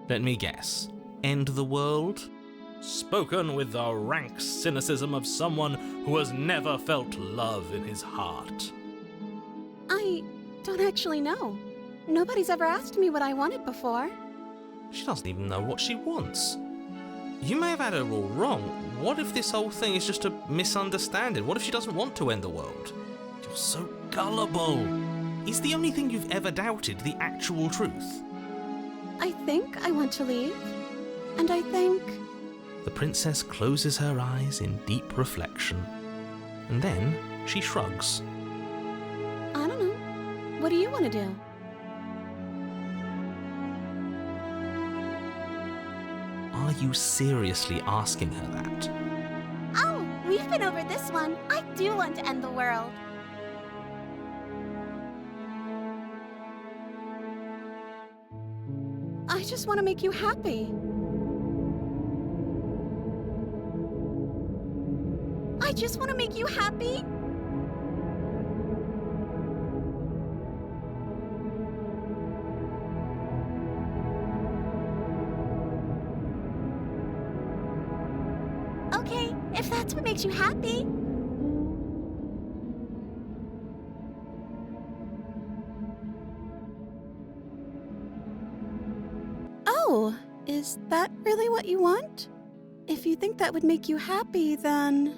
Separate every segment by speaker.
Speaker 1: Let me guess. End the world? Spoken with the rank cynicism of someone who has never felt love in his heart.
Speaker 2: I don't actually know. Nobody's ever asked me what I wanted before.
Speaker 1: She doesn't even know what she wants. You may have had her all wrong. What if this whole thing is just a misunderstanding? What if she doesn't want to end the world? You're so gullible. Is the only thing you've ever doubted the actual truth?
Speaker 2: I think I want to leave. And I think...
Speaker 1: The princess closes her eyes in deep reflection. And then she shrugs.
Speaker 2: I don't know. What do you want to do?
Speaker 1: Are you seriously asking her that?
Speaker 2: Oh, we've been over this one. I do want to end the world. I just want to make you happy. I just want to make you happy. Okay, if that's what makes you happy. Oh, is that really what you want? If you think that would make you happy, then...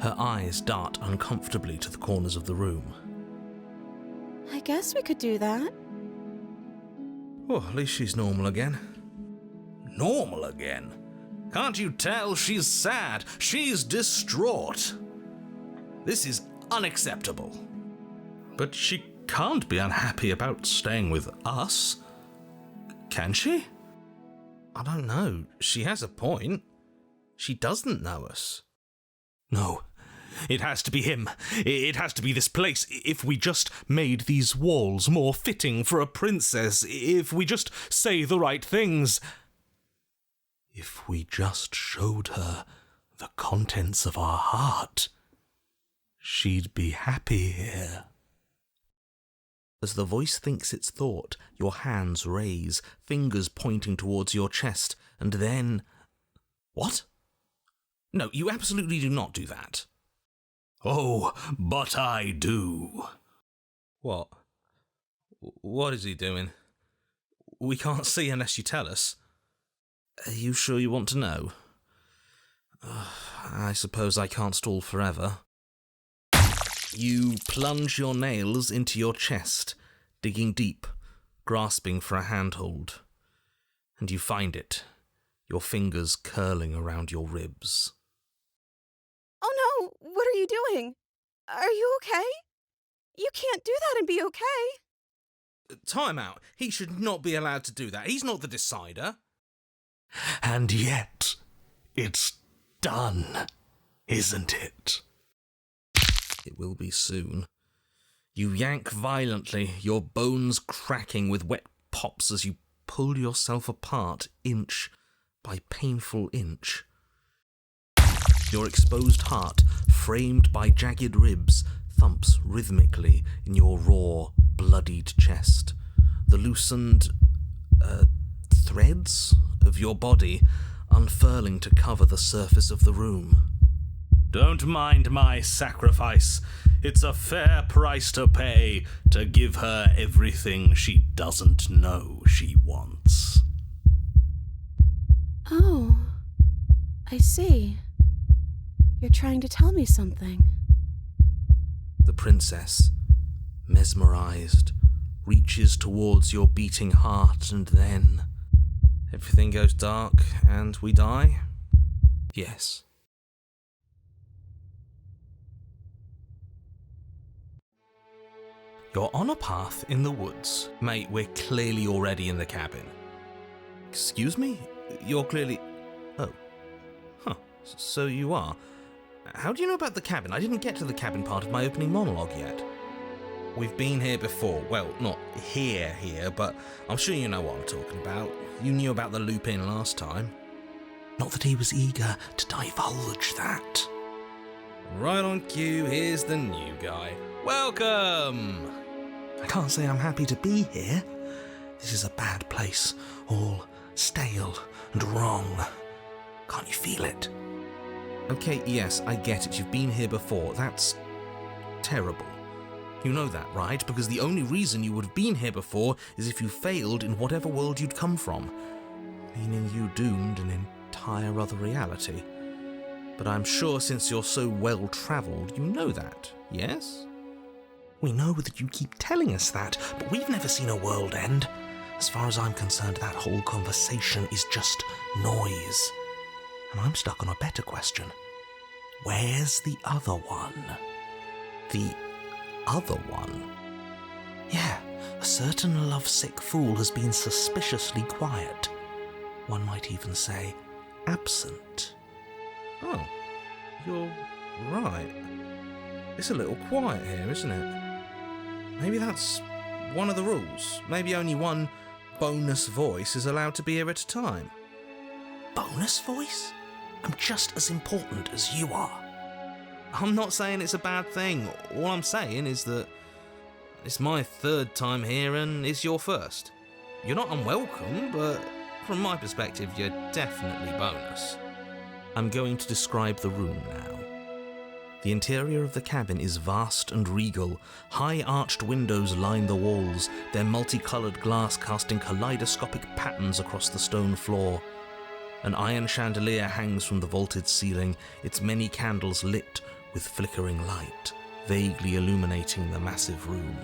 Speaker 1: Her eyes dart uncomfortably to the corners of the room.
Speaker 2: I guess we could do that.
Speaker 1: Oh, at least she's normal again. Normal again? Can't you tell she's sad? She's distraught. This is unacceptable. But she can't be unhappy about staying with us. Can she? I don't know. She has a point. She doesn't know us. No, it has to be him. It has to be this place. If we just made these walls more fitting for a princess, if we just say the right things, if we just showed her the contents of our heart, she'd be happy here. As the voice thinks its thought, your hands raise, fingers pointing towards your chest, and then... What? No, you absolutely do not do that. Oh, but I do. What? What is he doing? We can't see unless you tell us. Are you sure you want to know? I suppose I can't stall forever. You plunge your nails into your chest, digging deep, grasping for a handhold. And you find it, your fingers curling around your ribs.
Speaker 2: Oh no, what are you doing? Are you okay? You can't do that and be okay.
Speaker 1: Time out. He should not be allowed to do that. He's not the decider. And yet, it's done, isn't it? It will be soon. You yank violently, your bones cracking with wet pops as you pull yourself apart inch by painful inch. Your exposed heart, framed by jagged ribs, thumps rhythmically in your raw, bloodied chest. The loosened, threads of your body unfurling to cover the surface of the room. Don't mind my sacrifice. It's a fair price to pay to give her everything she doesn't know she wants.
Speaker 2: Oh, I see. You're trying to tell me something.
Speaker 1: The princess, mesmerized, reaches towards your beating heart, and then everything goes dark and we die? Yes. You're on a path in the woods. Mate, we're clearly already in the cabin. Excuse me? You're clearly... Oh. Huh. So you are. How do you know about the cabin? I didn't get to the cabin part of my opening monologue yet. We've been here before. Well, not here, but I'm sure you know what I'm talking about. You knew about the Lupin last time. Not that he was eager to divulge that. Right on cue, here's the new guy. Welcome! I can't say I'm happy to be here. This is a bad place, all stale and wrong. Can't you feel it? Okay, yes, I get it. You've been here before. That's terrible. You know that, right? Because the only reason you would have been here before is if you failed in whatever world you'd come from, meaning you doomed an entire other reality. But I'm sure since you're so well-travelled, you know that, yes? We know that you keep telling us that, but we've never seen a world end. As far as I'm concerned, that whole conversation is just noise. And I'm stuck on a better question. Where's the other one? The other one? Yeah, a certain lovesick fool has been suspiciously quiet. One might even say, absent. Oh, you're right. It's a little quiet here, isn't it? Maybe that's one of the rules. Maybe only one bonus voice is allowed to be here at a time. Bonus voice? I'm just as important as you are. I'm not saying it's a bad thing. All I'm saying is that it's my third time here and it's your first. You're not unwelcome, but from my perspective, you're definitely bonus. I'm going to describe the room now. The interior of the cabin is vast and regal. High-arched windows line the walls, their multicoloured glass casting kaleidoscopic patterns across the stone floor. An iron chandelier hangs from the vaulted ceiling, its many candles lit with flickering light, vaguely illuminating the massive room.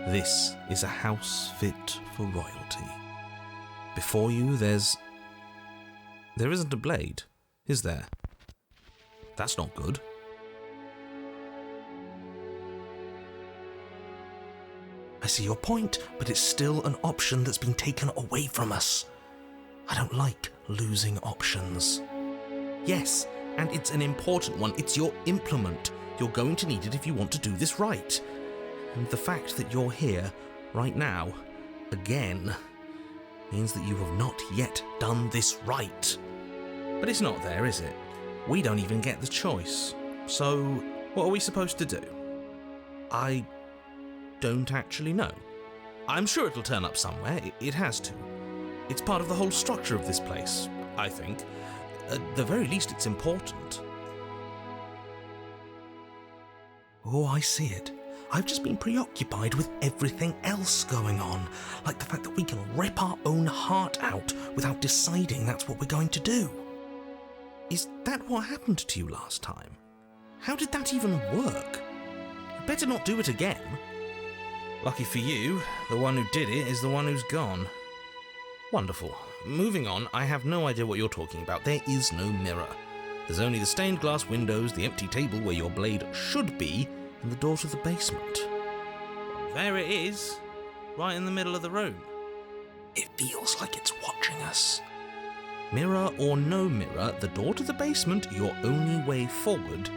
Speaker 1: This is a house fit for royalty. Before you, there isn't a blade, is there? That's not good. I see your point, but it's still an option that's been taken away from us. I don't like losing options. Yes, and it's an important one. It's your implement. You're going to need it if you want to do this right. And the fact that you're here, right now, again, means that you have not yet done this right. But it's not there, is it? We don't even get the choice. So, what are we supposed to do? I don't actually know. I'm sure it'll turn up somewhere. It has to. It's part of the whole structure of this place, I think. At the very least, it's important. Oh, I see it. I've just been preoccupied with everything else going on, like the fact that we can rip our own heart out without deciding that's what we're going to do. Is that what happened to you last time? How did that even work? You better not do it again. Lucky for you, the one who did it is the one who's gone. Wonderful. Moving on, I have no idea what you're talking about. There is no mirror. There's only the stained glass windows, the empty table where your blade should be, and the door to the basement. There it is, right in the middle of the room. It feels like it's watching us. Mirror or no mirror, the door to the basement, your only way forward,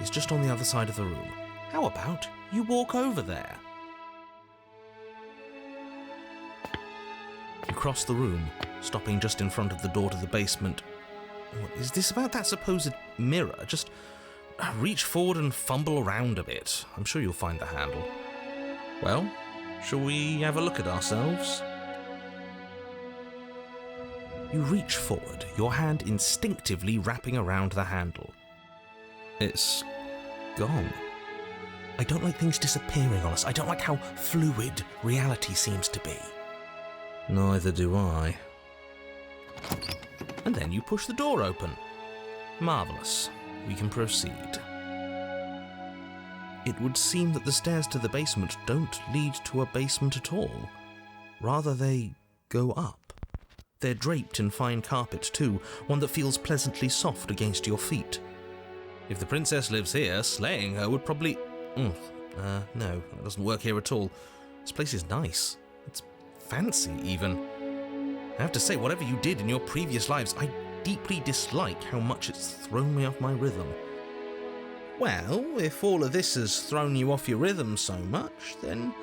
Speaker 1: is just on the other side of the room. How about you walk over there? You cross the room, stopping just in front of the door to the basement. What is this about that supposed mirror? Just reach forward and fumble around a bit. I'm sure you'll find the handle. Well, shall we have a look at ourselves? You reach forward, your hand instinctively wrapping around the handle. It's gone. I don't like things disappearing on us. I don't like how fluid reality seems to be. Neither do I. And then you push the door open. Marvellous. We can proceed. It would seem that the stairs to the basement don't lead to a basement at all. Rather, they go up. They're draped in fine carpet too, one that feels pleasantly soft against your feet. If the princess lives here, slaying her would probably... no, that doesn't work here at all. This place is nice. It's fancy, even. I have to say, whatever you did in your previous lives, I deeply dislike how much it's thrown me off my rhythm. Well, if all of this has thrown you off your rhythm so much, then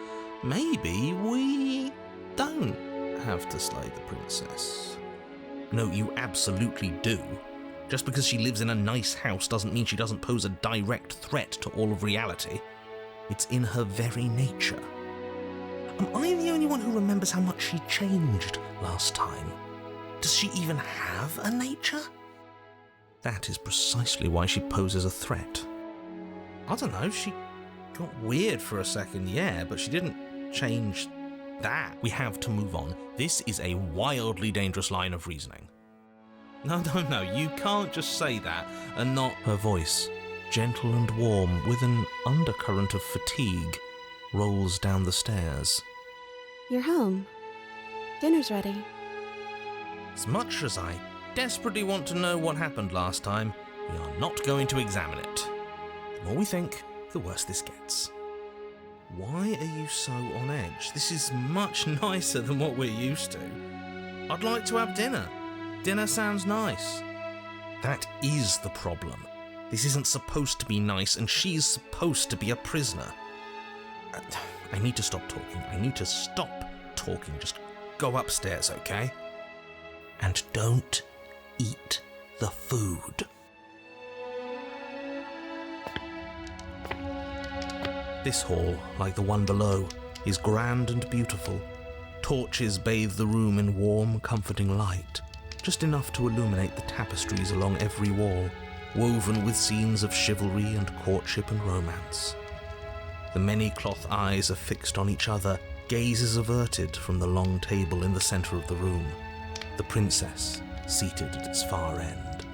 Speaker 1: maybe we don't have to slay the princess. No, you absolutely do. Just because she lives in a nice house doesn't mean she doesn't pose a direct threat to all of reality. It's in her very nature. Am I the only one who remembers how much she changed last time? Does she even have a nature? That is precisely why she poses a threat. I don't know, she got weird for a second, yeah, but she didn't change that. We have to move on. This is a wildly dangerous line of reasoning. No, you can't just say that and not... Her voice, gentle and warm, with an undercurrent of fatigue, rolls down the stairs.
Speaker 2: You're home. Dinner's ready.
Speaker 1: As much as I desperately want to know what happened last time, we are not going to examine it. The more we think, the worse this gets. Why are you so on edge? This is much nicer than what we're used to. I'd like to have dinner. Dinner sounds nice. That is the problem. This isn't supposed to be nice, and she's supposed to be a prisoner. I need to stop talking. Just go upstairs, okay? And don't eat the food. This hall, like the one below, is grand and beautiful. Torches bathe the room in warm, comforting light, just enough to illuminate the tapestries along every wall, woven with scenes of chivalry and courtship and romance. The many cloth eyes are fixed on each other, gazes averted from the long table in the centre of the room, the princess seated at its far end.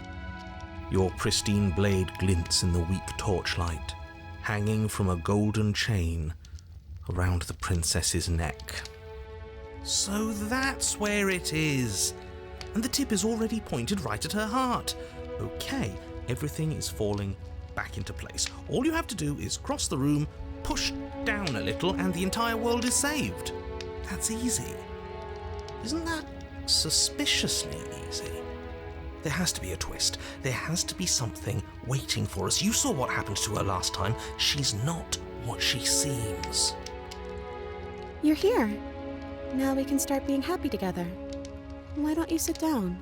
Speaker 1: Your pristine blade glints in the weak torchlight, hanging from a golden chain around the princess's neck. So that's where it is. And the tip is already pointed right at her heart. Okay, everything is falling back into place. All you have to do is cross the room, push down a little, and the entire world is saved. That's easy. Isn't that suspiciously easy? There has to be a twist. There has to be something waiting for us. You saw what happened to her last time. She's not what she seems.
Speaker 2: You're here. Now we can start being happy together. Why don't you sit down?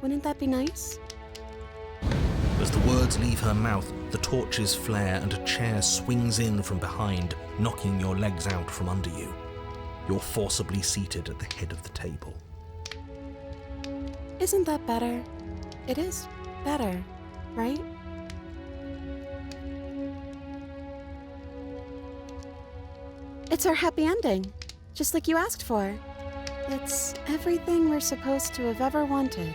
Speaker 2: Wouldn't that be nice?
Speaker 1: As the words leave her mouth, the torches flare and a chair swings in from behind, knocking your legs out from under you. You're forcibly seated at the head of the table.
Speaker 2: Isn't that better? It is better, right? It's our happy ending, just like you asked for. It's everything we're supposed to have ever wanted.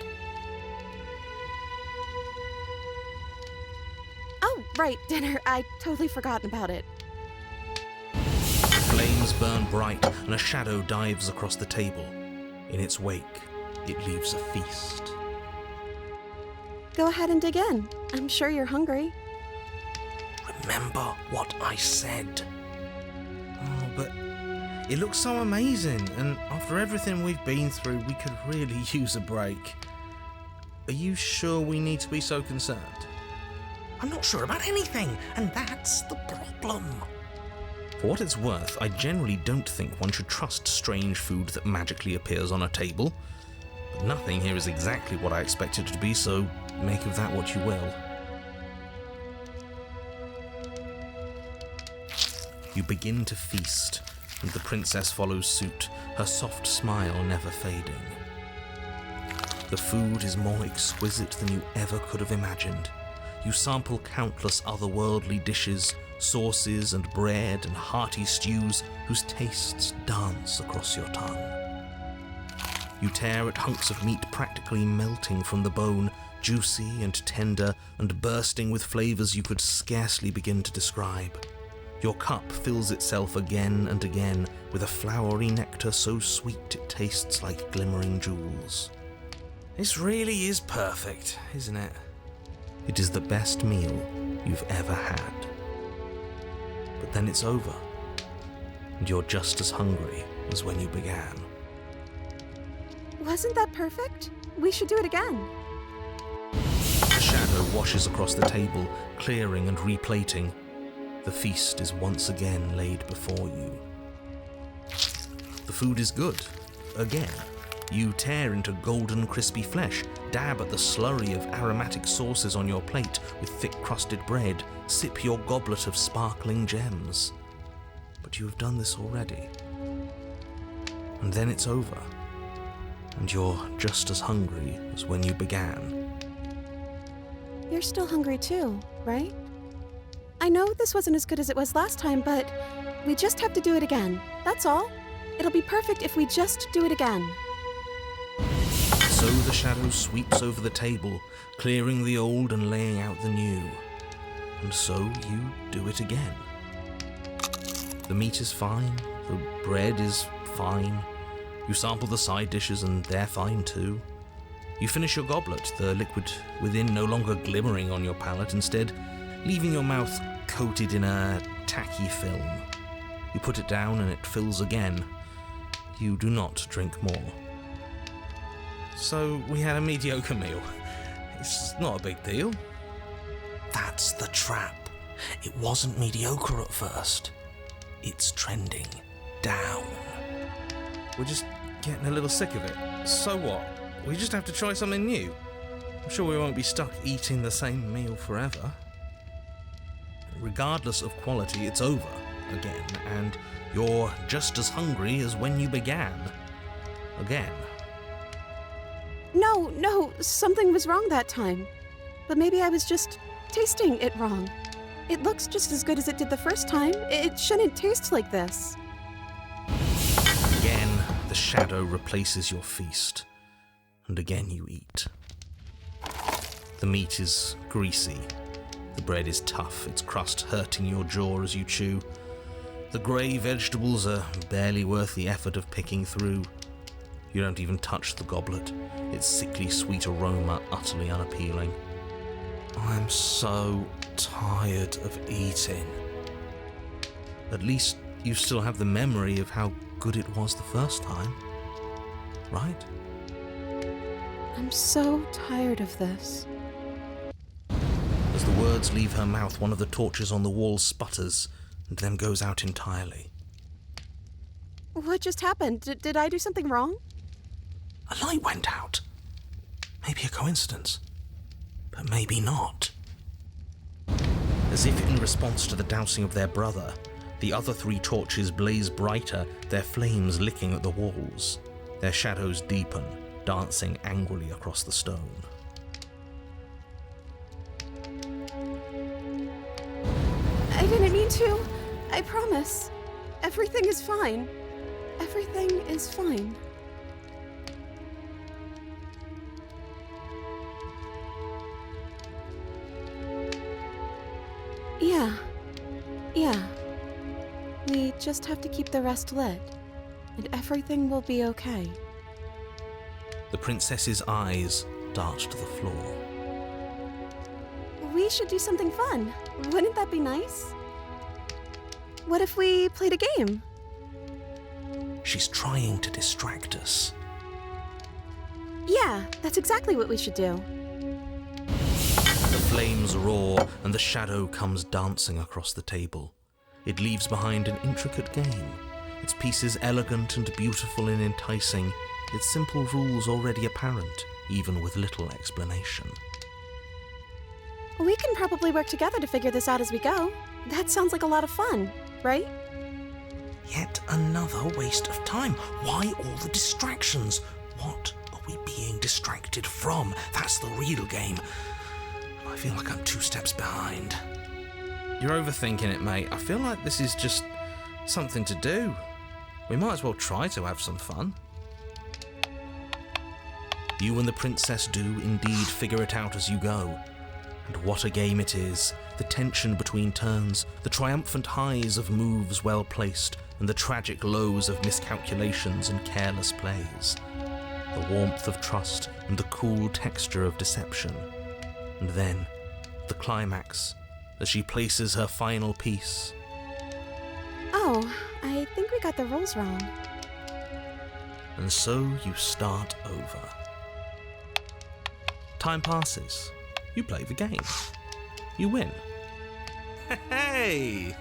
Speaker 2: Oh, right, dinner. I'd totally forgotten about it.
Speaker 1: Flames burn bright and a shadow dives across the table. In its wake, it leaves a feast.
Speaker 2: Go ahead and dig in. I'm sure you're hungry.
Speaker 1: Remember what I said. Oh, but it looks so amazing, and after everything we've been through, we could really use a break. Are you sure we need to be so concerned? I'm not sure about anything, and that's the problem. For what it's worth, I generally don't think one should trust strange food that magically appears on a table. But nothing here is exactly what I expected it to be, so make of that what you will. You begin to feast, and the princess follows suit, her soft smile never fading. The food is more exquisite than you ever could have imagined. You sample countless otherworldly dishes, sauces and bread and hearty stews whose tastes dance across your tongue. You tear at hunks of meat practically melting from the bone, juicy and tender and bursting with flavors you could scarcely begin to describe. Your cup fills itself again and again with a flowery nectar so sweet it tastes like glimmering jewels. This really is perfect, isn't it? It is the best meal you've ever had. But then it's over, and you're just as hungry as when you began.
Speaker 2: Wasn't that perfect? We should do it again.
Speaker 1: The shadow washes across the table, clearing and replating. The feast is once again laid before you. The food is good. Again. You tear into golden crispy flesh, dab at the slurry of aromatic sauces on your plate with thick-crusted bread, sip your goblet of sparkling gems. But you have done this already. and then it's over, and you're just as hungry as when you began.
Speaker 2: You're still hungry too, right? I know this wasn't as good as it was last time, but we just have to do it again. That's all. It'll be perfect if we just do it again.
Speaker 1: So the shadow sweeps over the table, clearing the old and laying out the new. And so you do it again. The meat is fine, the bread is fine. You sample the side dishes and they're fine too. You finish your goblet, the liquid within no longer glimmering on your palate, instead leaving your mouth coated in a tacky film. You put it down and it fills again. You do not drink more. So we had a mediocre meal. It's not a big deal. That's the trap. It wasn't mediocre at first. It's trending down. We're just getting a little sick of it. So what? We just have to try something new. I'm sure we won't be stuck eating the same meal forever. Regardless of quality, it's over again, and you're just as hungry as when you began. Again.
Speaker 2: No, something was wrong that time. But maybe I was just tasting it wrong. It looks just as good as it did the first time. It shouldn't taste like this.
Speaker 1: Again, the shadow replaces your feast, and again you eat. The meat is greasy. The bread is tough, its crust hurting your jaw as you chew. The grey vegetables are barely worth the effort of picking through. You don't even touch the goblet, its sickly sweet aroma utterly unappealing. I'm so tired of eating. At least you still have the memory of how good it was the first time, right?
Speaker 2: I'm so tired of this.
Speaker 1: As the words leave her mouth, one of the torches on the wall sputters and then goes out entirely.
Speaker 2: What just happened? Did I do something wrong?
Speaker 1: A light went out. Maybe a coincidence, but maybe not. As if in response to the dousing of their brother, the other 3 torches blaze brighter, their flames licking at the walls. Their shadows deepen, dancing angrily across the stone.
Speaker 2: I didn't mean to. I promise. Everything is fine. Everything is fine. Yeah. We just have to keep the rest lit, and everything will be okay.
Speaker 1: The princess's eyes dart to the floor.
Speaker 2: We should do something fun. Wouldn't that be nice? What if we played a game?
Speaker 1: She's trying to distract us.
Speaker 2: Yeah, that's exactly what we should do.
Speaker 1: The flames roar and the shadow comes dancing across the table. It leaves behind an intricate game, its pieces elegant and beautiful and enticing, its simple rules already apparent, even with little explanation.
Speaker 2: We can probably work together to figure this out as we go. That sounds like a lot of fun, right?
Speaker 1: Yet another waste of time. Why all the distractions? What are we being distracted from? That's the real game. I feel like I'm 2 steps behind. You're overthinking it, mate. I feel like this is just something to do. We might as well try to have some fun. You and the princess do indeed figure it out as you go. And what a game it is. The tension between turns, the triumphant highs of moves well placed, and the tragic lows of miscalculations and careless plays. The warmth of trust and the cool texture of deception. And then, the climax, as she places her final piece.
Speaker 2: Oh, I think we got the rules wrong.
Speaker 1: And so you start over. Time passes. You play the game. You win. Hey!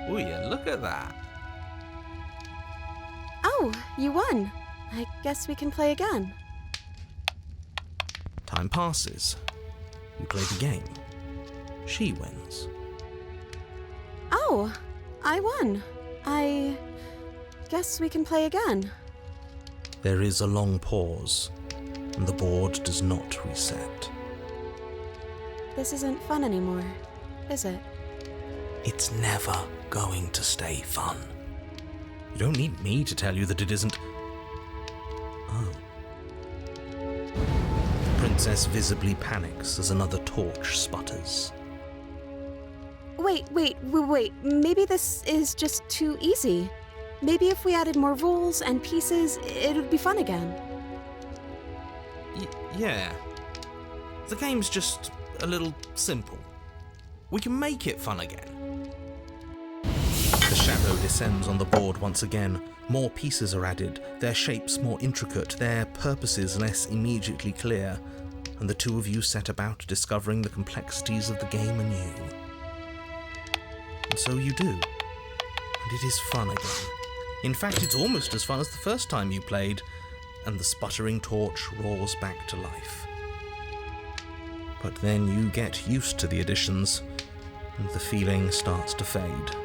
Speaker 1: Oh yeah, look at that.
Speaker 2: Oh, you won. I guess we can play again.
Speaker 1: Time passes. You play the game. She wins.
Speaker 2: Oh, I won. I guess we can play again.
Speaker 1: There is a long pause, and the board does not reset.
Speaker 2: This isn't fun anymore, is it?
Speaker 1: It's never going to stay fun. You don't need me to tell you that it isn't. Oh. The princess visibly panics as another torch sputters.
Speaker 2: Wait. Maybe this is just too easy. Maybe if we added more rules and pieces, it would be fun again.
Speaker 1: Yeah. The game's just a little simple. We can make it fun again. The shadow descends on the board once again. More pieces are added, their shapes more intricate, their purposes less immediately clear, and the two of you set about discovering the complexities of the game anew. And so you do. And it is fun again. In fact, it's almost as fun as the first time you played, and the sputtering torch roars back to life. But then you get used to the additions, and the feeling starts to fade.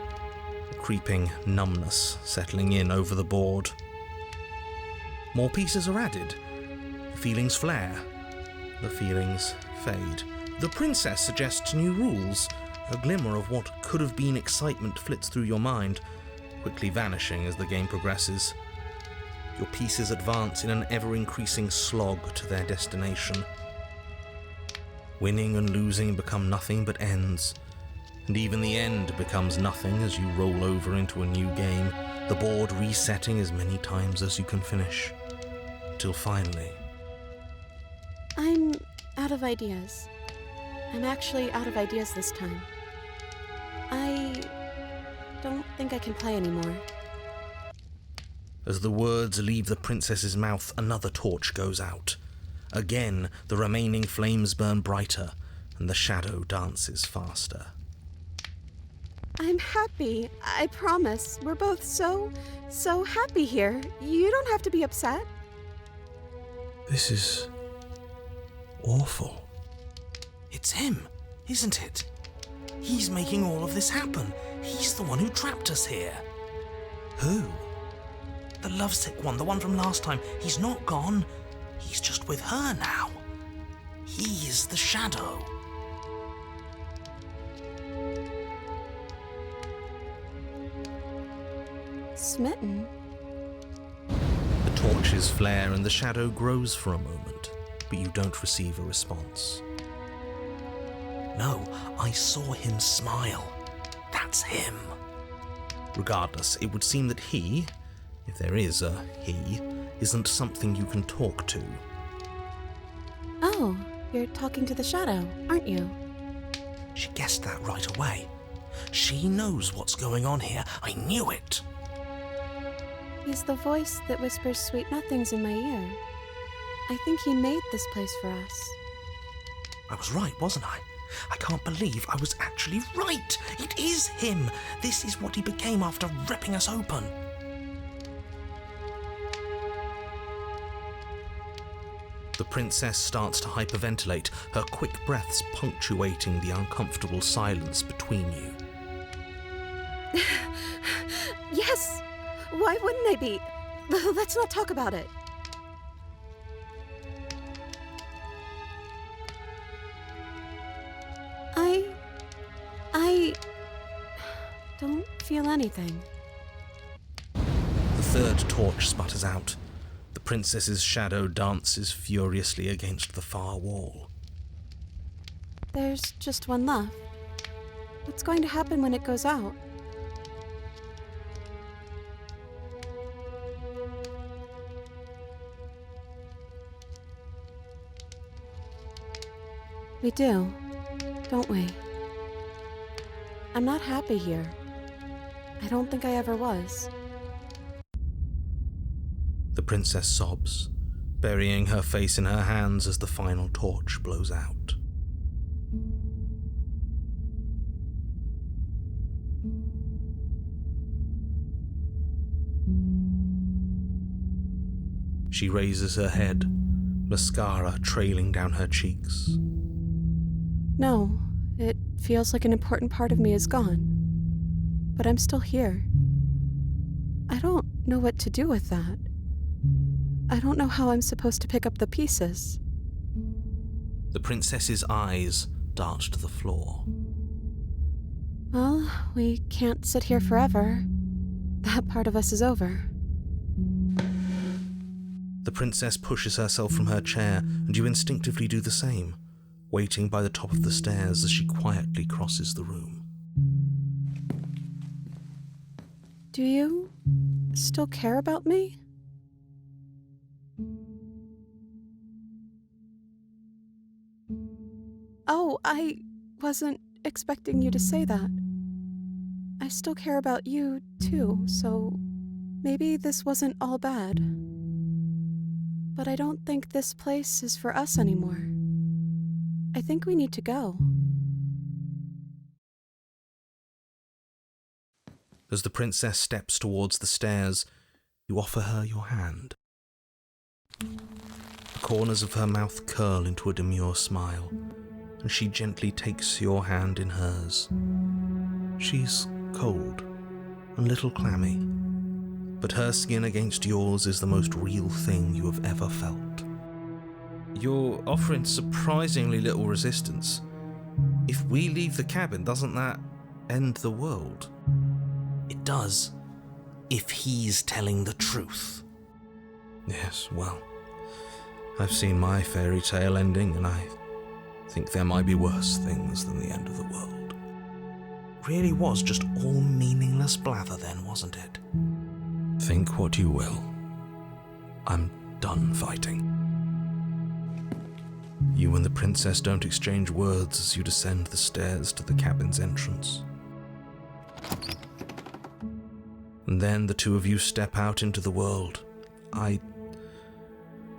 Speaker 1: A creeping numbness settling in over the board. More pieces are added. The feelings flare. The feelings fade. The princess suggests new rules. A glimmer of what could have been excitement flits through your mind, quickly vanishing as the game progresses. Your pieces advance in an ever-increasing slog to their destination. Winning and losing become nothing but ends, and even the end becomes nothing as you roll over into a new game, the board resetting as many times as you can finish, till finally...
Speaker 2: I'm out of ideas. I'm actually out of ideas this time. I don't think I can play anymore.
Speaker 1: As the words leave the princess's mouth, another torch goes out. Again, the remaining flames burn brighter, and the shadow dances faster.
Speaker 2: I'm happy, I promise. We're both so happy here. You don't have to be upset.
Speaker 1: This is... awful. It's him, isn't it? He's making all of this happen. He's the one who trapped us here. Who? The lovesick one, the one from last time. He's not gone. He's just with her now. He is the shadow.
Speaker 2: Smitten?
Speaker 1: The torches flare and the shadow grows for a moment, but you don't receive a response. No, I saw him smile. That's him. Regardless, it would seem that he, if there is a he, isn't something you can talk to.
Speaker 2: Oh, you're talking to the shadow, aren't you?
Speaker 1: She guessed that right away. She knows what's going on here. I knew it.
Speaker 2: He's the voice that whispers sweet nothings in my ear. I think he made this place for us.
Speaker 1: I was right, wasn't I? I can't believe I was actually right. It is him. This is what he became after ripping us open. The princess starts to hyperventilate, her quick breaths punctuating the uncomfortable silence between you.
Speaker 2: Yes! Why wouldn't I be? Let's not talk about it. I don't feel anything.
Speaker 1: The third torch sputters out. The princess's shadow dances furiously against the far wall.
Speaker 2: There's just one left. What's going to happen when it goes out? We do, don't we? I'm not happy here. I don't think I ever was.
Speaker 1: The princess sobs, burying her face in her hands as the final torch blows out. She raises her head, mascara trailing down her cheeks.
Speaker 2: No, it feels like an important part of me is gone. But I'm still here. I don't know what to do with that. I don't know how I'm supposed to pick up the pieces.
Speaker 1: The princess's eyes dart to the floor.
Speaker 2: Well, we can't sit here forever. That part of us is over.
Speaker 1: The princess pushes herself from her chair, and you instinctively do the same, waiting by the top of the stairs as she quietly crosses the room.
Speaker 2: Do you still care about me? Oh, I wasn't expecting you to say that. I still care about you, too, so maybe this wasn't all bad. But I don't think this place is for us anymore. I think we need to go.
Speaker 1: As the princess steps towards the stairs, you offer her your hand. The corners of her mouth curl into a demure smile, and she gently takes your hand in hers. She's cold and a little clammy, but her skin against yours is the most real thing you have ever felt. You're offering surprisingly little resistance. If we leave the cabin, doesn't that end the world? It does, if he's telling the truth. Yes, well, I've seen my fairy tale ending, and I think there might be worse things than the end of the world. Really was just all meaningless blather then, wasn't it? Think what you will. I'm done fighting. You and the princess don't exchange words as you descend the stairs to the cabin's entrance. And then the two of you step out into the world. I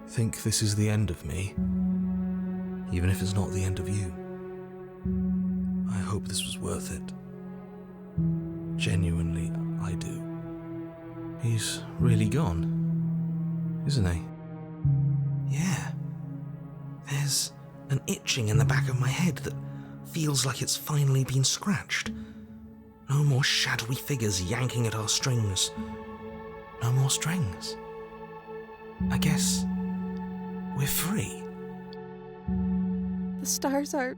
Speaker 1: think this is the end of me, even if it's not the end of you. I hope this was worth it. Genuinely, I do. He's really gone, isn't he? Yeah. There's an itching in the back of my head that feels like it's finally been scratched. No more shadowy figures yanking at our strings. No more strings. I guess we're free.
Speaker 2: The stars are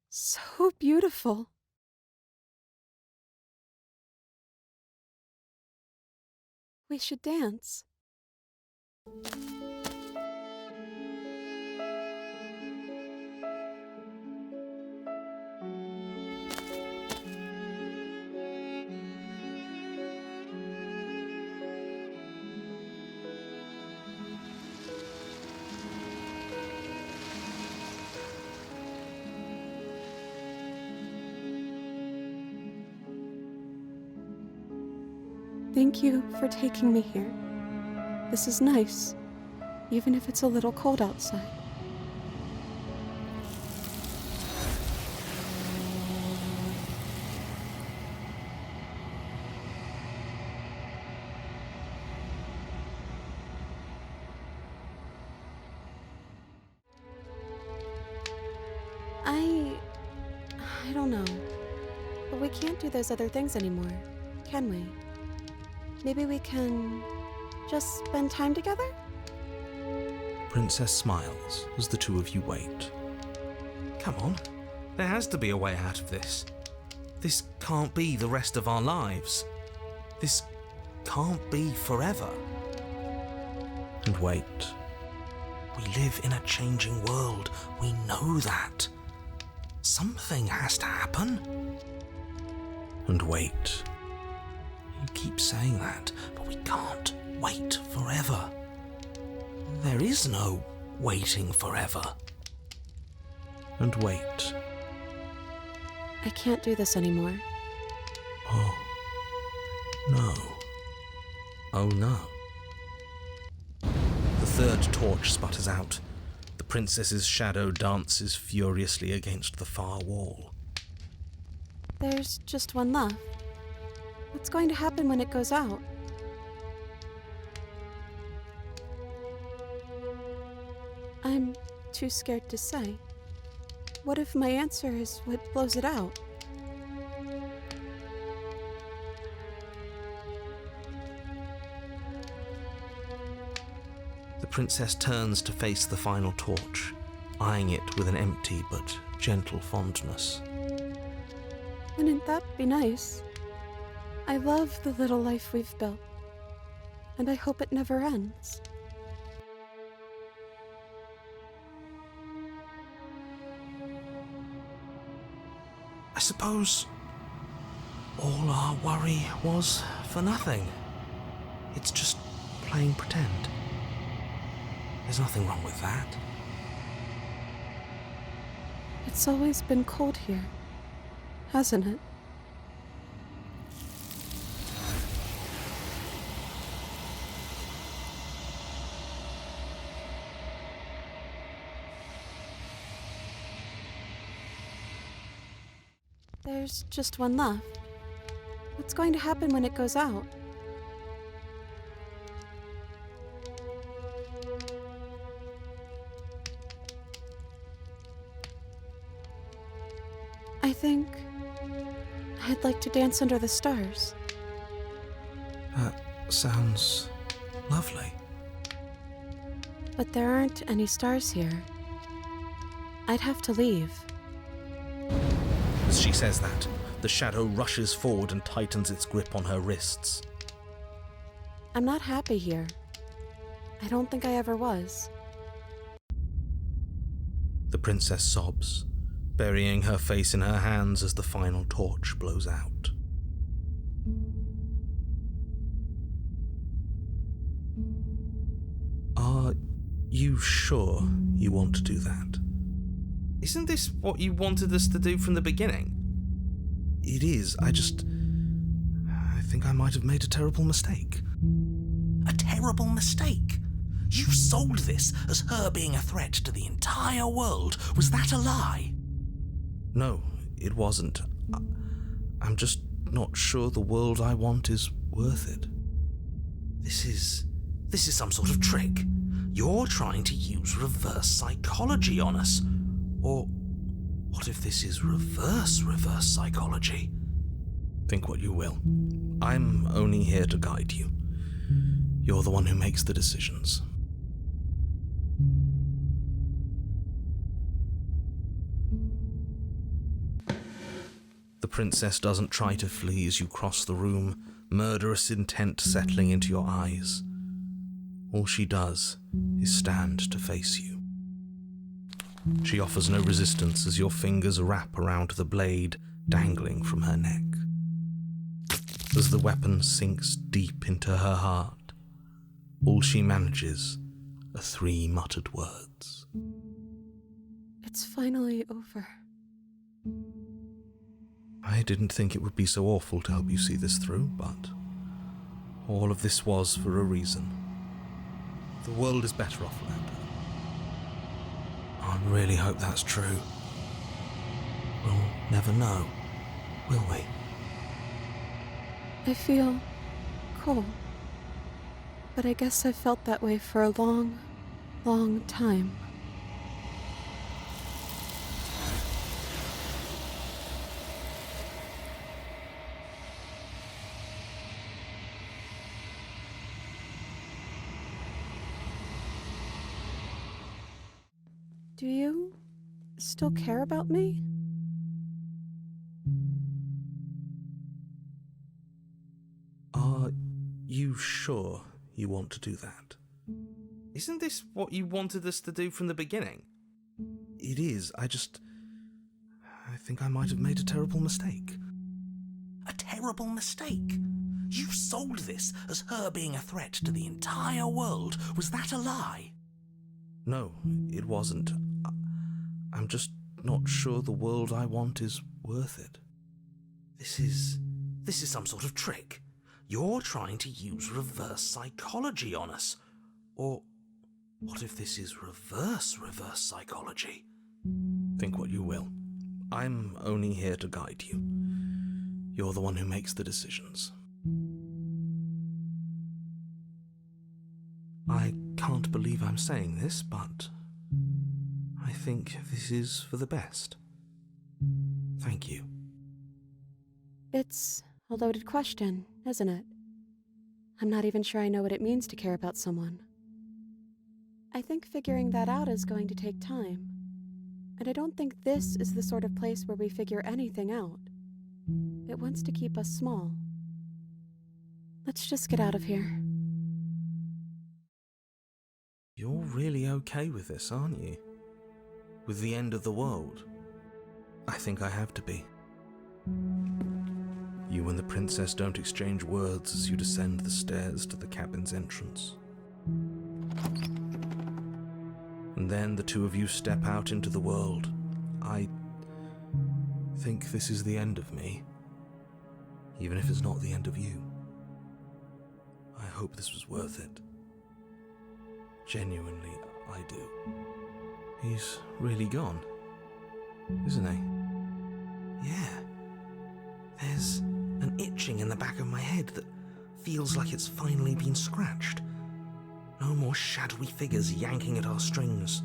Speaker 2: so beautiful. We should dance. Thank you for taking me here. This is nice, even if it's a little cold outside. I don't know. But we can't do those other things anymore, can we? Maybe we can just spend time together?
Speaker 1: Princess smiles as the two of you wait. Come on, there has to be a way out of this. This can't be the rest of our lives. This can't be forever. And wait. We live in a changing world. We know that. Something has to happen. And wait. You keep saying that, but we can't wait forever. There is no waiting forever. And wait.
Speaker 2: I can't do this anymore.
Speaker 1: Oh, no. Oh, no. The third torch sputters out. The princess's shadow dances furiously against the far wall.
Speaker 2: There's just one left. What's going to happen when it goes out? I'm too scared to say. What if my answer is what blows it out?
Speaker 1: The princess turns to face the final torch, eyeing it with an empty but gentle fondness.
Speaker 2: Wouldn't that be nice? I love the little life we've built, and I hope it never ends.
Speaker 1: I suppose all our worry was for nothing. It's just playing pretend. There's nothing wrong with that.
Speaker 2: It's always been cold here, hasn't it? There's just one left. What's going to happen when it goes out? I think I'd like to dance under the stars.
Speaker 1: That sounds lovely.
Speaker 2: But there aren't any stars here. I'd have to leave.
Speaker 1: As she says that, the shadow rushes forward and tightens its grip on her wrists.
Speaker 2: I'm not happy here. I don't think I ever was.
Speaker 1: The princess sobs, burying her face in her hands as the final torch blows out. Are you sure you want to do that? Isn't this what you wanted us to do from the beginning? It is, I think I might have made a terrible mistake. A terrible mistake? You sold this as her being a threat to the entire world. Was that a lie? No, it wasn't. I'm just not sure the world I want is worth it. This is some sort of trick. You're trying to use reverse psychology on us. Or what if this is reverse psychology? Think what you will. I'm only here to guide you. You're the one who makes the decisions. The princess doesn't try to flee as you cross the room, murderous intent settling into your eyes. All she does is stand to face you. She offers no resistance as your fingers wrap around the blade dangling from her neck. As the weapon sinks deep into her heart, all she manages are 3 muttered words.
Speaker 2: It's finally over.
Speaker 1: I didn't think it would be so awful to help you see this through, but all of this was for a reason. The world is better off without her. I really hope that's true. We'll never know, will we?
Speaker 2: I feel cold. But I guess I've felt that way for a long, long time. Do you still care about me?
Speaker 1: Are you sure you want to do that? Isn't this what you wanted us to do from the beginning? It is, I think I might have made a terrible mistake. A terrible mistake? You sold this as her being a threat to the entire world. Was that a lie? No, it wasn't. I'm just not sure the world I want is worth it. This is some sort of trick. You're trying to use reverse psychology on us. Or what if this is reverse psychology? Think what you will. I'm only here to guide you. You're the one who makes the decisions. I can't believe I'm saying this, but I think this is for the best. Thank you.
Speaker 2: It's a loaded question, isn't it? I'm not even sure I know what it means to care about someone. I think figuring that out is going to take time. And I don't think this is the sort of place where we figure anything out. It wants to keep us small. Let's just get out of here.
Speaker 1: You're really okay with this, aren't you? With the end of the world? I think I have to be. You and the princess don't exchange words as you descend the stairs to the cabin's entrance. And then the two of you step out into the world. I think this is the end of me, even if it's not the end of you. I hope this was worth it. Genuinely, I do. He's really gone, isn't he? Yeah. There's an itching in the back of my head that feels like it's finally been scratched. No more shadowy figures yanking at our strings.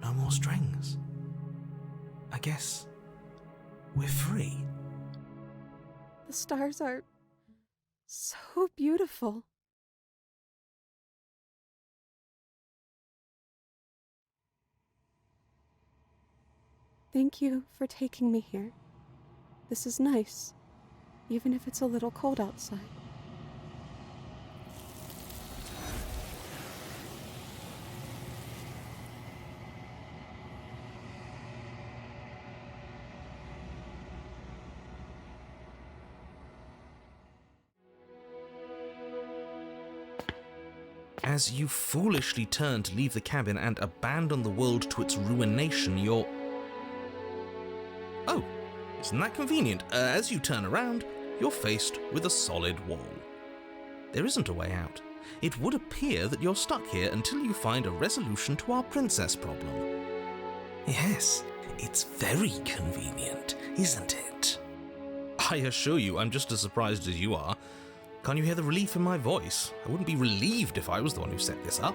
Speaker 1: No more strings. I guess we're free.
Speaker 2: The stars are so beautiful. Thank you for taking me here. This is nice, even if it's a little cold outside.
Speaker 1: As you foolishly turn to leave the cabin and abandon the world to its ruination, you're... Oh, isn't that convenient? As you turn around, you're faced with a solid wall. There isn't a way out. It would appear that you're stuck here until you find a resolution to our princess problem. Yes, it's very convenient, isn't it? I assure you, I'm just as surprised as you are. Can't you hear the relief in my voice? I wouldn't be relieved if I was the one who set this up.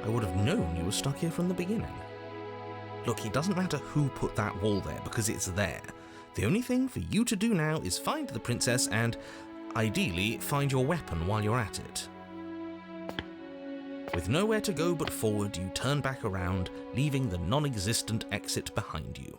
Speaker 1: I would have known you were stuck here from the beginning. Look, it doesn't matter who put that wall there, because it's there. The only thing for you to do now is find the princess and, ideally, find your weapon while you're at it. With nowhere to go but forward, you turn back around, leaving the non-existent exit behind you.